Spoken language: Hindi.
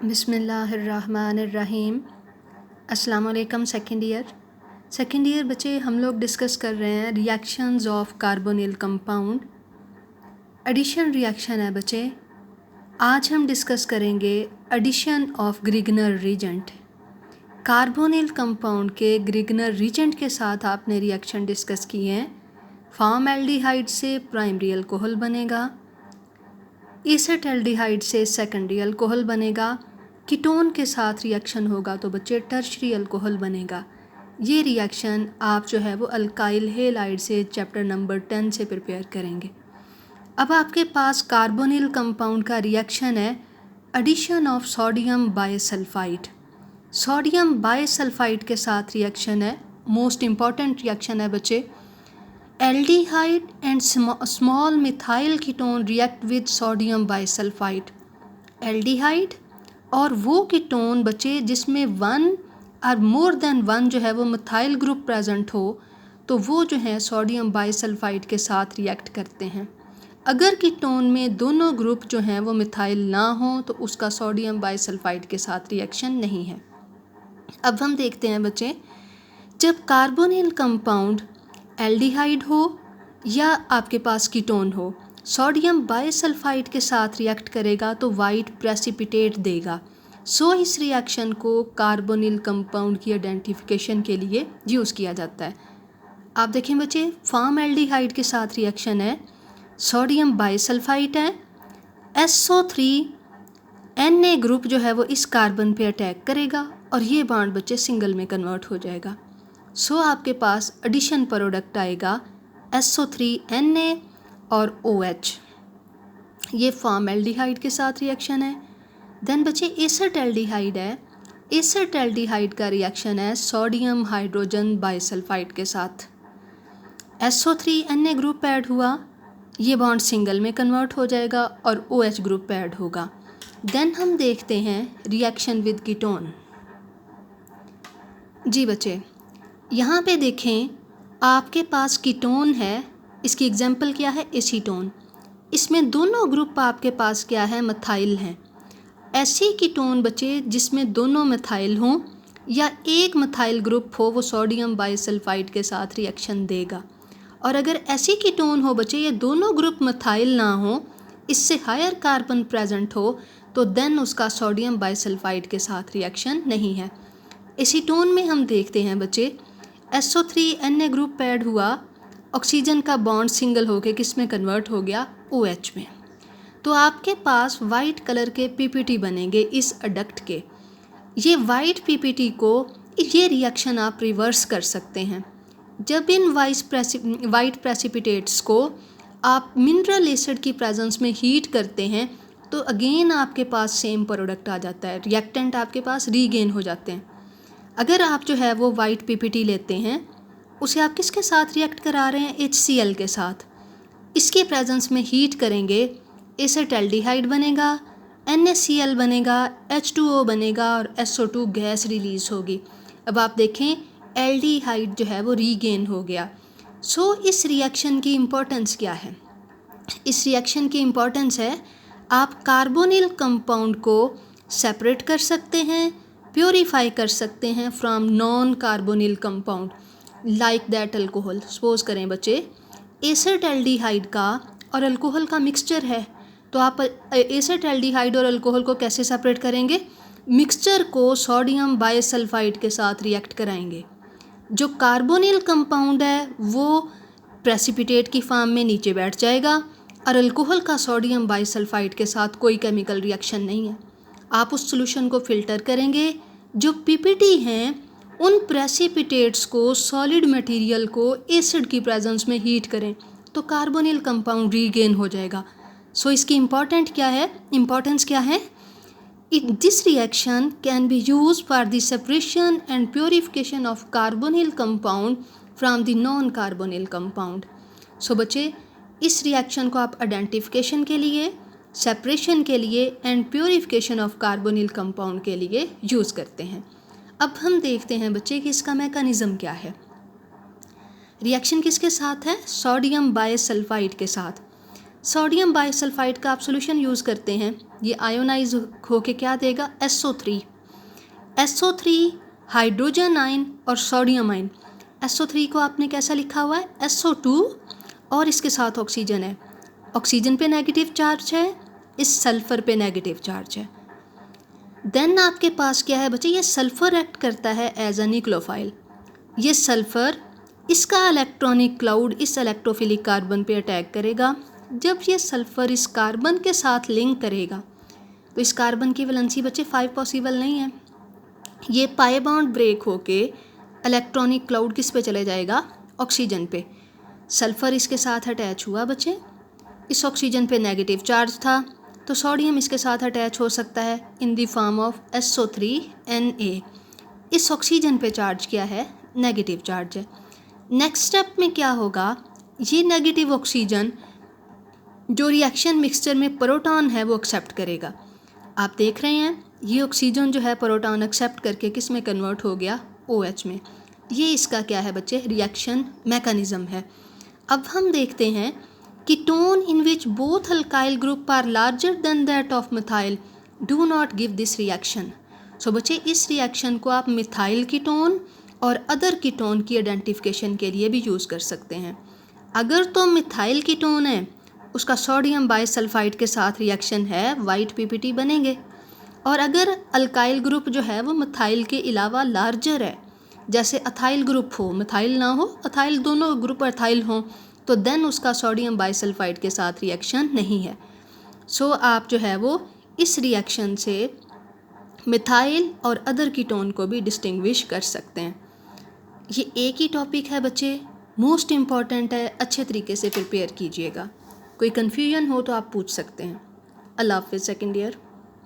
बिस्मिल्लाहिर्रहमानिर्रहीम। अस्सलाम वालेकुम सेकंड ईयर बच्चे, हम लोग डिस्कस कर रहे हैं reactions of carbonyl compound. Addition reaction है बच्चे। आज हम डिस्कस करेंगे addition of Grignard reagent. Carbonyl compound के ग्रिगनर रीजेंट के साथ आपने रिएक्शन डिस्कस किए हैं। फॉर्मल्डिहाइड से प्राइमरी अल्कोहल बनेगा, एसेटल्डिहाइड से सेकेंडरी अल्कोहल बनेगा, कीटोन के साथ रिएक्शन होगा तो बच्चे टर्शरी अल्कोहल बनेगा। ये रिएक्शन आप जो है वो अल्काइल हेलाइड से चैप्टर नंबर 10 से प्रिपेयर करेंगे। अब आपके पास कार्बोनिल कंपाउंड का रिएक्शन है addition of sodium bisulphite. Sodium bisulphite के साथ रिएक्शन है, मोस्ट इम्पॉर्टेंट रिएक्शन है बच्चे। Aldehyde and small methyl ketone react with sodium bisulphite. Aldehyde और वो कीटोन बच्चे जिसमें वन और मोर देन वन जो है वो मिथाइल ग्रुप प्रेजेंट हो तो वो जो है सोडियम बायसल्फाइड के साथ रिएक्ट करते हैं। अगर कीटोन में दोनों ग्रुप जो हैं वो मिथाइल ना हो तो उसका सोडियम बायसल्फाइड के साथ रिएक्शन नहीं है। अब हम देखते हैं बच्चे, जब कार्बोनिल कंपाउंड एल्डिहाइड हो या आपके पास कीटोन हो, सोडियम बायसल्फाइड के साथ रिएक्ट करेगा तो वाइट प्रेसिपिटेट देगा। सो इस रिएक्शन को कार्बोनिल कंपाउंड की आइडेंटिफिकेशन के लिए यूज़ किया जाता है। आप देखें बच्चे, फॉर्मल्डिहाइड के साथ रिएक्शन है, सोडियम बायसल्फाइड है, SO3 Na ग्रुप जो है वो इस कार्बन पे अटैक करेगा और ये बॉन्ड बच्चे सिंगल में कन्वर्ट हो जाएगा। सो आपके पास एडिशन प्रोडक्ट आएगा SO3 Na और OH। ये फॉर्मल्डिहाइड के साथ रिएक्शन है। देन बच्चे एसेटल्डिहाइड है। एसेटल्डिहाइड का रिएक्शन है सोडियम हाइड्रोजन बायसल्फाइड के साथ। SO3 Na ग्रुप ऐड हुआ, ये बॉन्ड सिंगल में कन्वर्ट हो जाएगा और OH ग्रुप ऐड होगा। देन हम देखते हैं रिएक्शन विद कीटोन। जी बच्चे, यहाँ पे देखें, आपके पास कीटोन है, इसकी एग्जाम्पल क्या है, एसीटोन। इसमें दोनों ग्रुप आपके पास क्या है, मिथाइल हैं। ऐसी कीटोन बच्चे जिसमें दोनों मिथाइल हों या एक मिथाइल ग्रुप हो वो सोडियम बायसल्फाइड के साथ रिएक्शन देगा। और अगर ऐसी कीटोन हो बच्चे ये दोनों ग्रुप मिथाइल ना हो, इससे हायर कार्बन प्रेजेंट हो तो देन उसका सोडियम बायसल्फाइड के साथ रिएक्शन नहीं है। एसीटोन में हम देखते हैं बच्चे, SO3 Na ग्रुप ऐड हुआ, ऑक्सीजन का बॉन्ड सिंगल होके किस में कन्वर्ट हो गया, OH में। तो आपके पास वाइट कलर के PPT बनेंगे इस अडक्ट के। ये वाइट PPT को ये रिएक्शन आप रिवर्स कर सकते हैं। जब इन वाइट प्रेसिपिटेट्स को आप मिनरल एसिड की प्रेजेंस में हीट करते हैं तो अगेन आपके पास सेम प्रोडक्ट आ जाता है, रिएक्टेंट आपके पास रीगेन हो जाते हैं। अगर आप जो है वो वाइट PPT लेते हैं, उसे आप किसके साथ रिएक्ट करा रहे हैं, HCl के साथ। इसके प्रेजेंस में हीट करेंगे, एसेटल्डिहाइड बनेगा, NaCl बनेगा, H2O बनेगा और SO2 गैस रिलीज होगी। अब आप देखें एल्डिहाइड जो है वो रीगेन हो गया। सो इस रिएक्शन की इम्पोर्टेंस क्या है? इस रिएक्शन की इम्पोर्टेंस है, आप कार्बोनिल कंपाउंड को सेपरेट कर सकते हैं, प्योरीफाई कर सकते हैं from non carbonyl compound like that alcohol. Suppose करें बच्चे, एसेटल्डिहाइड का और अल्कोहल का मिक्सचर है, तो आप एसेटल्डिहाइड और अल्कोहल को कैसे सेपरेट करेंगे? मिक्सचर को सोडियम बायसल्फाइड के साथ रिएक्ट कराएंगे। जो कार्बोनिल कंपाउंड है वो प्रेसिपिटेट की फॉर्म में नीचे बैठ जाएगा और अल्कोहल का सोडियम बायसल्फाइड के साथ कोई केमिकल रिएक्शन नहीं है। आप उस सॉल्यूशन को फ़िल्टर करेंगे, जो PPT हैं उन प्रेसिपिटेट्स को, सॉलिड मटेरियल को एसिड की प्रेजेंस में हीट करें तो कार्बोनिल कंपाउंड रीगेन हो जाएगा। सो इसकी इम्पोर्टेंस क्या है? This reaction can be used for the separation and purification of carbonyl compound from the non-carbonyl compound. So बच्चे, इस रिएक्शन को आप आइडेंटिफिकेशन के लिए, सेपरेशन के लिए and purification of carbonyl compound के लिए यूज़ करते हैं। अब हम देखते हैं बच्चे कि इसका मैकेनिज़्म क्या है। रिएक्शन किसके साथ है? सोडियम बायसल्फाइड के साथ। सोडियम बाइसल्फाइड का आप सोल्यूशन यूज़ करते हैं, ये आयोनाइज होके क्या देगा, SO3। SO3 हाइड्रोजन आयन और सोडियम आयन। SO3 को आपने कैसा लिखा हुआ है, SO2 और इसके साथ ऑक्सीजन है। ऑक्सीजन पे नेगेटिव चार्ज है, इस सल्फ़र पे नेगेटिव चार्ज है। देन आपके पास क्या है बच्चे, ये सल्फ़र एक्ट करता है एज अ न्यूक्लियोफाइल। ये सल्फ़र इसका इलेक्ट्रॉनिक क्लाउड इस इलेक्ट्रोफिलिक कार्बन पे अटैक करेगा। जब ये सल्फ़र इस कार्बन के साथ लिंक करेगा तो इस कार्बन की वैलेंसी बच्चे 5 पॉसिबल नहीं है। ये पाई बॉन्ड ब्रेक होके इलेक्ट्रॉनिक क्लाउड किस पे चले जाएगा, ऑक्सीजन पे। सल्फ़र इसके साथ अटैच हुआ बच्चे, इस ऑक्सीजन पे नेगेटिव चार्ज था, तो सोडियम इसके साथ अटैच हो सकता है in the form of SO3Na। इस ऑक्सीजन पे चार्ज क्या है, नेगेटिव चार्ज है। नेक्स्ट स्टेप में क्या होगा, ये नेगेटिव ऑक्सीजन जो रिएक्शन मिक्सचर में प्रोटॉन है वो एक्सेप्ट करेगा। आप देख रहे हैं ये ऑक्सीजन जो है प्रोटॉन एक्सेप्ट करके किस में कन्वर्ट हो गया, OH में। ये इसका क्या है बच्चे, रिएक्शन मैकेनिज़्म है। अब हम देखते हैं ketone in which both alkyl group are larger than that of methyl do not give this reaction. So बच्चे इस रिएक्शन को आप मिथाइल कीटोन और अदर कीटोन की आइडेंटिफिकेशन के लिए भी यूज़ कर सकते हैं। अगर तो मिथाइल कीटोन है, उसका सोडियम बाइसल्फाइड के साथ रिएक्शन है, वाइट PPT बनेंगे। और अगर अल्काइल ग्रुप जो है वो मिथाइल के अलावा लार्जर है, जैसे अथाइल ग्रुप हो, मिथाइल ना हो, अथाइल दोनों ग्रुप अथाइल हों, तो देन उसका सोडियम बाइसल्फाइड के साथ रिएक्शन नहीं है। सो आप जो है वो इस रिएक्शन से मिथाइल और अदर कीटोन को भी डिस्टिंग्विश कर सकते हैं। ये एक ही टॉपिक है बच्चे, मोस्ट इम्पॉर्टेंट है, अच्छे तरीके से प्रिपेयर कीजिएगा। कोई कन्फ्यूजन हो तो आप पूछ सकते हैं। अल्लाह हाफ़िज़ सेकंड ईयर।